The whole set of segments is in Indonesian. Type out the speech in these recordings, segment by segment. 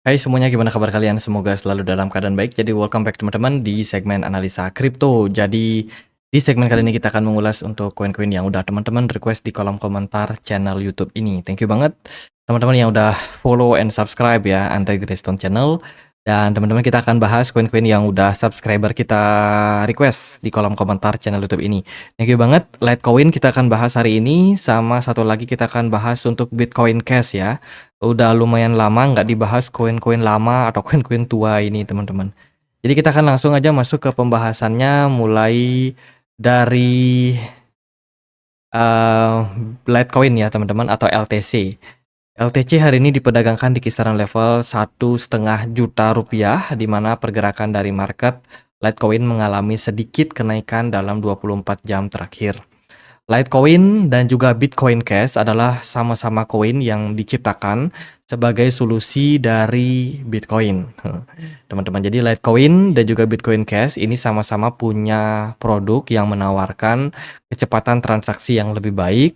Hai semuanya, gimana kabar kalian? Semoga selalu dalam keadaan baik. Jadi welcome back teman-teman di segmen analisa kripto. Jadi di segmen kali ini kita akan mengulas untuk koin-koin yang udah teman-teman request di kolom komentar channel YouTube ini. Thank you banget teman-teman yang udah follow and subscribe ya Andre Greystone Channel. Dan teman-teman kita akan bahas koin-koin yang udah subscriber kita request di kolom komentar channel YouTube ini. Thank you banget. Litecoin kita akan bahas hari ini, sama satu lagi kita akan bahas untuk Bitcoin Cash ya. Udah lumayan lama nggak dibahas koin-koin lama atau koin-koin tua ini teman-teman. Jadi kita akan langsung aja masuk ke pembahasannya, mulai dari Litecoin ya teman-teman, atau LTC. LTC hari ini diperdagangkan di kisaran level 1,5 juta rupiah, di mana pergerakan dari market Litecoin mengalami sedikit kenaikan dalam 24 jam terakhir. Litecoin dan juga Bitcoin Cash adalah sama-sama koin yang diciptakan sebagai solusi dari Bitcoin. Teman-teman, jadi Litecoin dan juga Bitcoin Cash ini sama-sama punya produk yang menawarkan kecepatan transaksi yang lebih baik,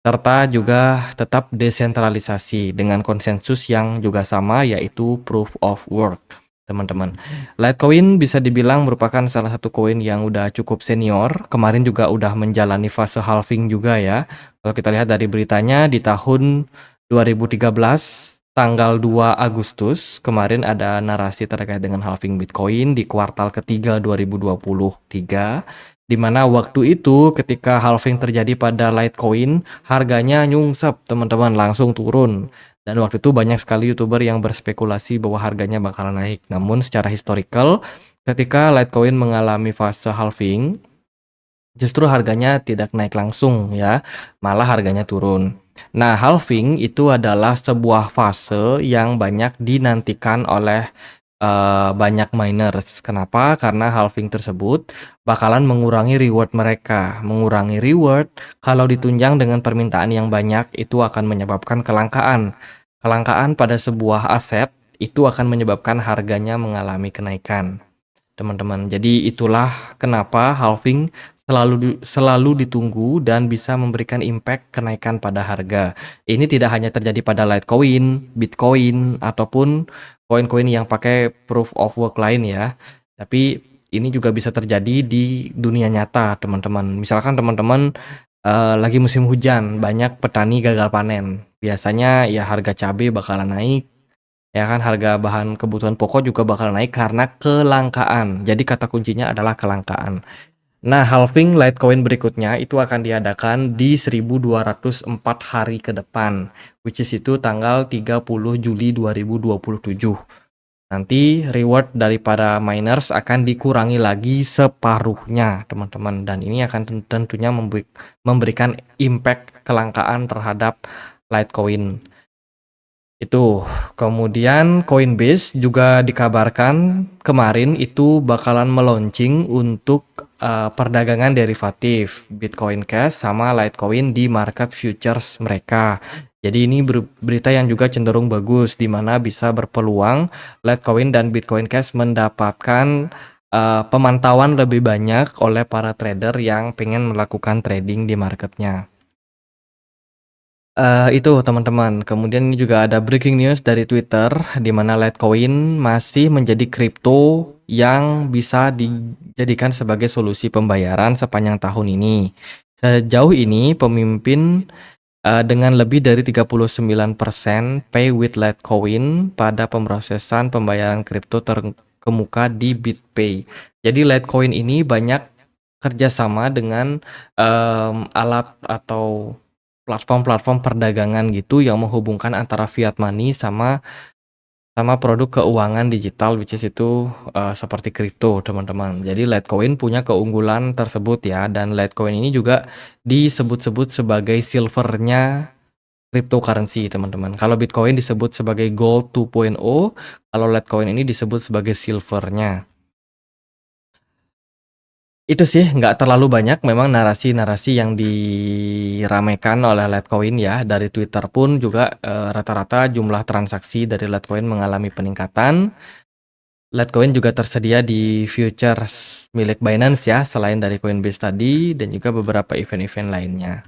serta juga tetap desentralisasi dengan konsensus yang juga sama, yaitu Proof of Work. Teman-teman, Litecoin bisa dibilang merupakan salah satu koin yang udah cukup senior. Kemarin juga udah menjalani fase halving juga ya. Kalau kita lihat dari beritanya, di tahun 2013 tanggal 2 Agustus kemarin ada narasi terkait dengan halving Bitcoin di kuartal ketiga 2023, di mana waktu itu ketika halving terjadi pada Litecoin, harganya nyungsep teman-teman, langsung turun. Dan waktu itu banyak sekali YouTuber yang berspekulasi bahwa harganya bakalan naik. Namun secara historical, ketika Litecoin mengalami fase halving, justru harganya tidak naik langsung ya, malah harganya turun. Nah, halving itu adalah sebuah fase yang banyak dinantikan oleh banyak miners. Kenapa? Karena halving tersebut bakalan mengurangi reward mereka. Mengurangi reward kalau ditunjang dengan permintaan yang banyak itu akan menyebabkan kelangkaan. Kelangkaan pada sebuah aset itu akan menyebabkan harganya mengalami kenaikan, teman-teman. Jadi itulah kenapa halving selalu ditunggu dan bisa memberikan impact kenaikan pada harga. Ini tidak hanya terjadi pada Litecoin, Bitcoin, ataupun koin-koin yang pakai proof of work lain ya. Tapi ini juga bisa terjadi di dunia nyata, teman-teman. Misalkan teman-teman lagi musim hujan, banyak petani gagal panen. Biasanya ya harga cabai bakalan naik, ya kan, harga bahan kebutuhan pokok juga bakal naik karena kelangkaan. Jadi kata kuncinya adalah kelangkaan. Nah, halving Litecoin berikutnya itu akan diadakan di 1204 hari ke depan, which is itu tanggal 30 Juli 2027. Nanti reward dari para miners akan dikurangi lagi separuhnya, teman-teman. Dan ini akan tentunya memberikan impact kelangkaan terhadap Litecoin. Itu. Kemudian Coinbase juga dikabarkan kemarin itu bakalan meluncing untuk perdagangan derivatif Bitcoin Cash sama Litecoin di market futures mereka. Jadi ini berita yang juga cenderung bagus, di mana bisa berpeluang Litecoin dan Bitcoin Cash mendapatkan pemantauan lebih banyak oleh para trader yang pengen melakukan trading di marketnya. Itu teman-teman. Kemudian ini juga ada breaking news dari Twitter, di mana Litecoin masih menjadi kripto yang bisa dijadikan sebagai solusi pembayaran sepanjang tahun ini. Sejauh ini pemimpin dengan lebih dari 39% pay with Litecoin pada pemrosesan pembayaran kripto terkemuka di BitPay. Jadi Litecoin ini banyak kerjasama dengan alat atau platform-platform perdagangan gitu yang menghubungkan antara fiat money sama produk keuangan digital, which is itu seperti kripto, teman-teman. Jadi Litecoin punya keunggulan tersebut ya, dan Litecoin ini juga disebut-sebut sebagai silvernya cryptocurrency, teman-teman. Kalau Bitcoin disebut sebagai gold 2.0, kalau Litecoin ini disebut sebagai silvernya. Itu sih, nggak terlalu banyak memang narasi-narasi yang diramaikan oleh Litecoin ya. Dari Twitter pun juga rata-rata jumlah transaksi dari Litecoin mengalami peningkatan. Litecoin juga tersedia di futures milik Binance ya, selain dari Coinbase tadi, dan juga beberapa event-event lainnya.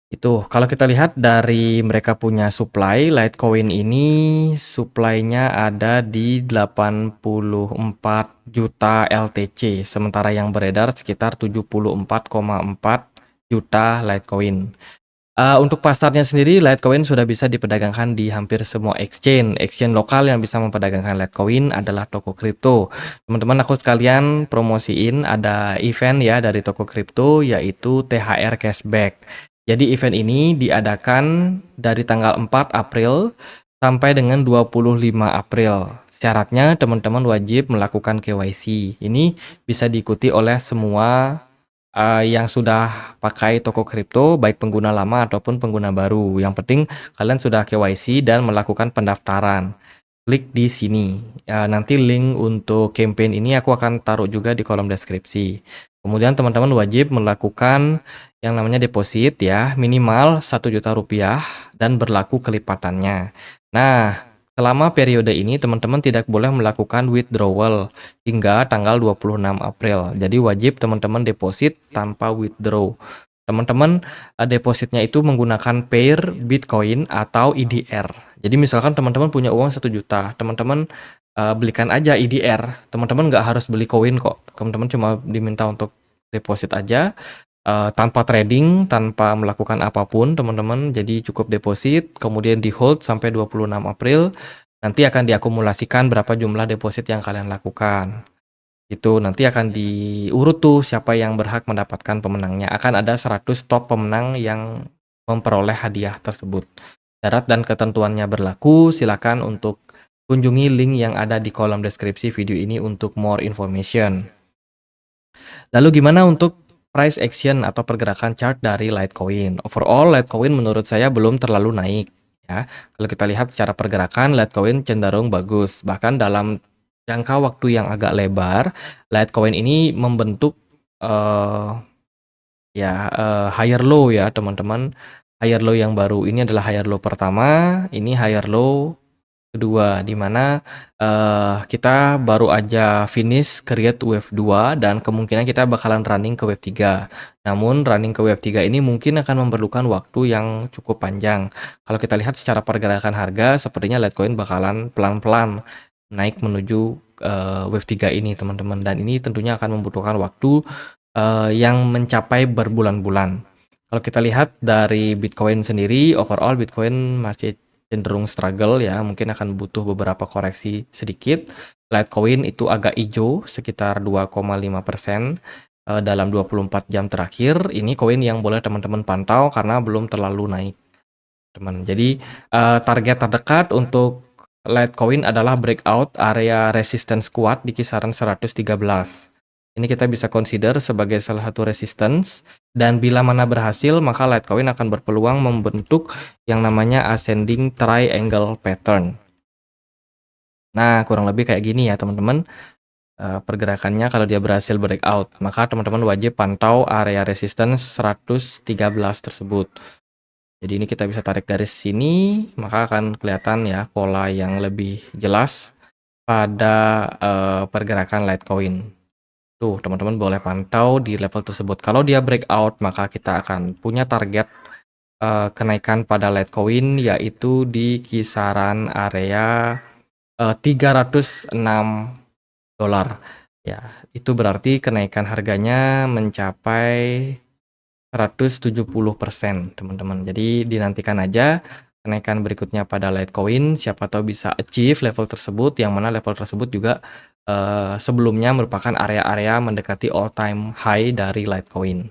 Itu, kalau kita lihat dari mereka punya supply, Litecoin ini supply-nya ada di 84 juta LTC, sementara yang beredar sekitar 74,4 juta Litecoin. Untuk pasarnya sendiri, Litecoin sudah bisa diperdagangkan di hampir semua exchange. Exchange lokal yang bisa memperdagangkan Litecoin adalah toko kripto. Teman-teman, aku sekalian promosiin ada event ya dari toko kripto, yaitu THR Cashback. Jadi event ini diadakan dari tanggal 4 April sampai dengan 25 April. Syaratnya teman-teman wajib melakukan KYC. Ini bisa diikuti oleh semua yang sudah pakai toko kripto, baik pengguna lama ataupun pengguna baru. Yang penting kalian sudah KYC dan melakukan pendaftaran. Klik di sini. Nanti link untuk campaign ini aku akan taruh juga di kolom deskripsi. Kemudian teman-teman wajib melakukan yang namanya deposit ya, minimal 1 juta rupiah dan berlaku kelipatannya. Nah, selama periode ini teman-teman tidak boleh melakukan withdrawal hingga tanggal 26 April. Jadi wajib teman-teman deposit tanpa withdraw. Teman-teman depositnya itu menggunakan pair Bitcoin atau EDR. Jadi misalkan teman-teman punya uang 1 juta, teman-teman belikan aja EDR. Teman-teman nggak harus beli koin kok. Teman-teman cuma diminta untuk deposit aja tanpa trading, tanpa melakukan apapun, teman-teman. Jadi cukup deposit, kemudian di hold sampai 26 April. Nanti akan diakumulasikan berapa jumlah deposit yang kalian lakukan. Itu nanti akan diurut tuh siapa yang berhak mendapatkan pemenangnya. Akan ada 100 top pemenang yang memperoleh hadiah tersebut. Syarat dan ketentuannya berlaku, silakan untuk kunjungi link yang ada di kolom deskripsi video ini untuk more information. Lalu gimana untuk price action atau pergerakan chart dari Litecoin? Overall, Litecoin menurut saya belum terlalu naik ya. Kalau kita lihat secara pergerakan, Litecoin cenderung bagus. Bahkan dalam jangka waktu yang agak lebar, Litecoin ini membentuk higher low ya teman-teman. Higher low yang baru ini adalah higher low pertama, ini higher low kedua, di mana kita baru aja finish create wave 2 dan kemungkinan kita bakalan running ke wave 3. Namun running ke wave 3 ini mungkin akan memerlukan waktu yang cukup panjang. Kalau kita lihat secara pergerakan harga, sepertinya Litecoin bakalan pelan-pelan naik menuju wave 3 ini teman-teman, dan ini tentunya akan membutuhkan waktu yang mencapai berbulan-bulan. Kalau kita lihat dari Bitcoin sendiri, overall Bitcoin masih cenderung struggle ya, mungkin akan butuh beberapa koreksi sedikit. Litecoin itu agak hijau, sekitar 2,5% dalam 24 jam terakhir. Ini koin yang boleh teman-teman pantau karena belum terlalu naik, teman. Jadi target terdekat untuk Litecoin adalah breakout area resistance kuat di kisaran 113. Ini kita bisa consider sebagai salah satu resistance, dan bila mana berhasil maka Litecoin akan berpeluang membentuk yang namanya ascending triangle pattern. Nah, kurang lebih kayak gini ya teman-teman pergerakannya kalau dia berhasil breakout. Maka teman-teman wajib pantau area resistance 113 tersebut. Jadi ini kita bisa tarik garis sini, maka akan kelihatan ya pola yang lebih jelas pada pergerakan Litecoin. Tuh, teman-teman boleh pantau di level tersebut. Kalau dia breakout, maka kita akan punya target kenaikan pada Litecoin, yaitu di kisaran area $306. Ya, itu berarti kenaikan harganya mencapai 170%, teman-teman. Jadi dinantikan aja kenaikan berikutnya pada Litecoin, siapa tahu bisa achieve level tersebut, yang mana level tersebut juga sebelumnya merupakan area-area mendekati all time high dari Litecoin.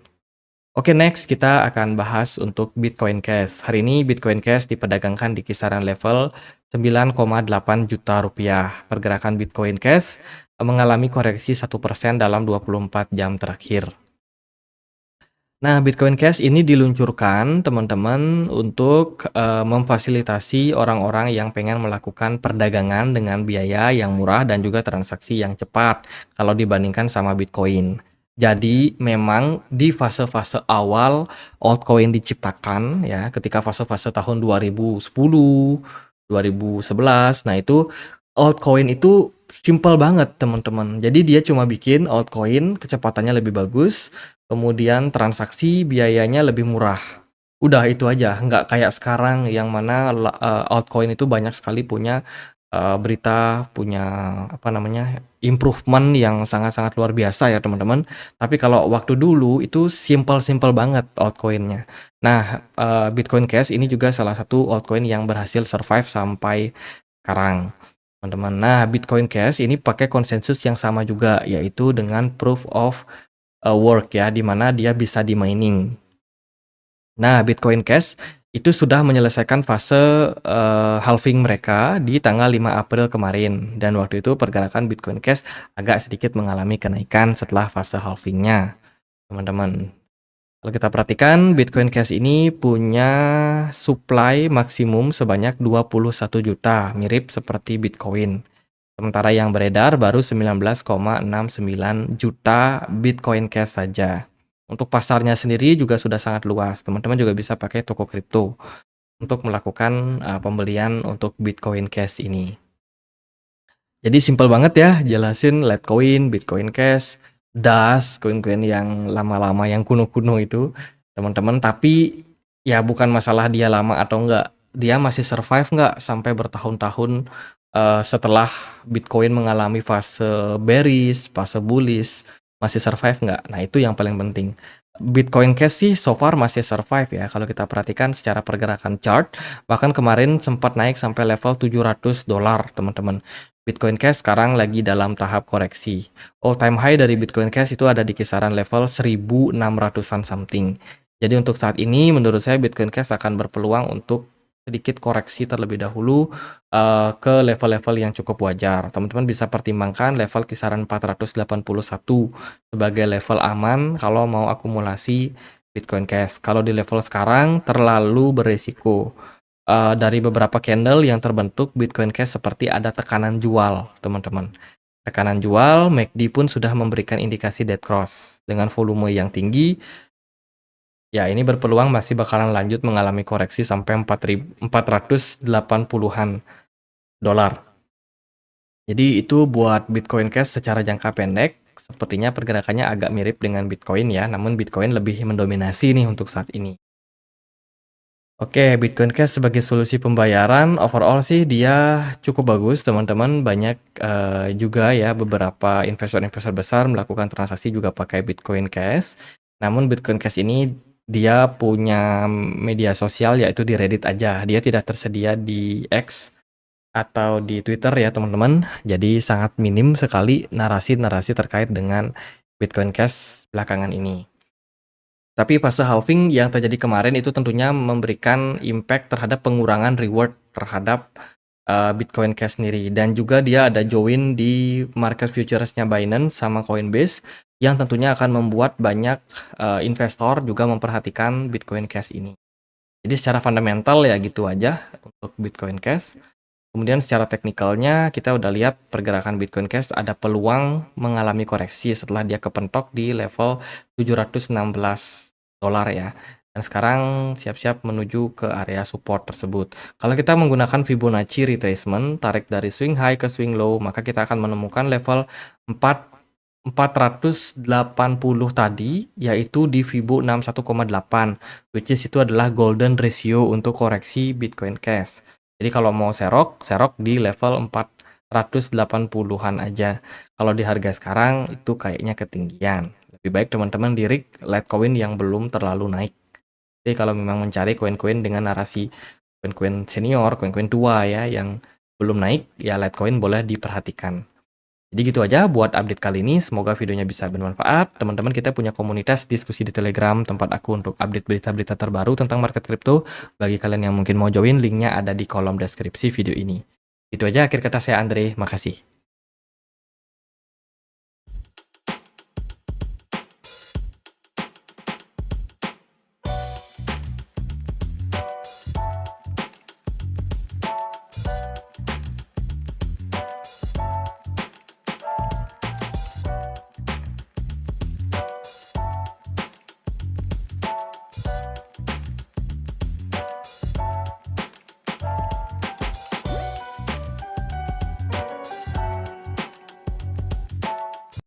Oke, next kita akan bahas untuk Bitcoin Cash. Hari ini Bitcoin Cash diperdagangkan di kisaran level 9,8 juta rupiah. Pergerakan Bitcoin Cash mengalami koreksi 1% dalam 24 jam terakhir. Nah, Bitcoin Cash ini diluncurkan teman-teman untuk memfasilitasi orang-orang yang pengen melakukan perdagangan dengan biaya yang murah dan juga transaksi yang cepat kalau dibandingkan sama Bitcoin. Jadi memang di fase-fase awal altcoin diciptakan ya, ketika fase-fase tahun 2010, 2011, nah itu altcoin itu simple banget teman-teman. Jadi dia cuma bikin altcoin, kecepatannya lebih bagus, kemudian transaksi biayanya lebih murah. Udah itu aja, nggak kayak sekarang yang mana altcoin itu banyak sekali punya, berita, punya apa namanya, improvement yang sangat-sangat luar biasa ya teman-teman. Tapi kalau waktu dulu itu simpel-simpel banget altcoin-nya. Nah, Bitcoin Cash ini juga salah satu altcoin yang berhasil survive sampai sekarang, teman-teman. Nah, Bitcoin Cash ini pakai konsensus yang sama juga, yaitu dengan proof of, work ya, di mana dia bisa di-mining. Nah, Bitcoin Cash itu sudah menyelesaikan fase, halving mereka di tanggal 5 April kemarin, dan waktu itu pergerakan Bitcoin Cash agak sedikit mengalami kenaikan setelah fase halvingnya, teman-teman. Kalau kita perhatikan, Bitcoin Cash ini punya supply maksimum sebanyak 21 juta, mirip seperti Bitcoin. Sementara yang beredar baru 19,69 juta Bitcoin Cash saja. Untuk pasarnya sendiri juga sudah sangat luas. Teman-teman juga bisa pakai toko kripto untuk melakukan pembelian untuk Bitcoin Cash ini. Jadi simpel banget ya jelasin Litecoin, Bitcoin Cash, Dash, koin-koin yang lama-lama yang kuno-kuno itu, teman-teman. Tapi ya bukan masalah dia lama atau enggak, dia masih survive enggak sampai bertahun-tahun setelah Bitcoin mengalami fase bearish, fase bullish, masih survive enggak? Nah, itu yang paling penting. Bitcoin Cash sih so far masih survive ya. Kalau kita perhatikan secara pergerakan chart, bahkan kemarin sempat naik sampai level $700, teman-teman. Bitcoin Cash sekarang lagi dalam tahap koreksi. All time high dari Bitcoin Cash itu ada di kisaran level 1600-an something. Jadi untuk saat ini menurut saya Bitcoin Cash akan berpeluang untuk sedikit koreksi terlebih dahulu ke level-level yang cukup wajar. Teman-teman bisa pertimbangkan level kisaran 481 sebagai level aman kalau mau akumulasi Bitcoin Cash. Kalau di level sekarang terlalu beresiko. Dari beberapa candle yang terbentuk Bitcoin Cash seperti ada tekanan jual, teman-teman. Tekanan jual, MACD pun sudah memberikan indikasi dead cross. Dengan volume yang tinggi, ya ini berpeluang masih bakalan lanjut mengalami koreksi sampai 480-an dolar. Jadi itu buat Bitcoin Cash secara jangka pendek, sepertinya pergerakannya agak mirip dengan Bitcoin ya, namun Bitcoin lebih mendominasi nih untuk saat ini. Oke, Bitcoin Cash sebagai solusi pembayaran overall sih dia cukup bagus teman-teman. Banyak juga ya beberapa investor-investor besar melakukan transaksi juga pakai Bitcoin Cash. Namun Bitcoin Cash ini dia punya media sosial yaitu di Reddit aja. Dia tidak tersedia di X atau di Twitter ya teman-teman. Jadi sangat minim sekali narasi-narasi terkait dengan Bitcoin Cash belakangan ini. Tapi fase halving yang terjadi kemarin itu tentunya memberikan impact terhadap pengurangan reward terhadap Bitcoin Cash sendiri. Dan juga dia ada join di market futuresnya Binance sama Coinbase yang tentunya akan membuat banyak investor juga memperhatikan Bitcoin Cash ini. Jadi secara fundamental ya gitu aja untuk Bitcoin Cash. Kemudian secara teknikalnya kita udah lihat pergerakan Bitcoin Cash ada peluang mengalami koreksi setelah dia kepentok di level 716 dolar ya. Dan sekarang siap-siap menuju ke area support tersebut. Kalau kita menggunakan Fibonacci retracement, tarik dari swing high ke swing low, maka kita akan menemukan level 480 tadi, yaitu di Fibo 61,8, which is itu adalah golden ratio untuk koreksi Bitcoin Cash. Jadi kalau mau serok di level 480-an aja. Kalau di harga sekarang itu kayaknya ketinggian. Lebih baik teman-teman di Litecoin yang belum terlalu naik. Jadi kalau memang mencari koin-koin dengan narasi koin-koin senior, koin-koin tua ya yang belum naik, ya Litecoin boleh diperhatikan. Jadi gitu aja buat update kali ini, semoga videonya bisa bermanfaat. Teman-teman kita punya komunitas diskusi di Telegram, tempat aku untuk update berita-berita terbaru tentang market crypto. Bagi kalian yang mungkin mau join, linknya ada di kolom deskripsi video ini. Itu aja akhir kata saya Andre, makasih.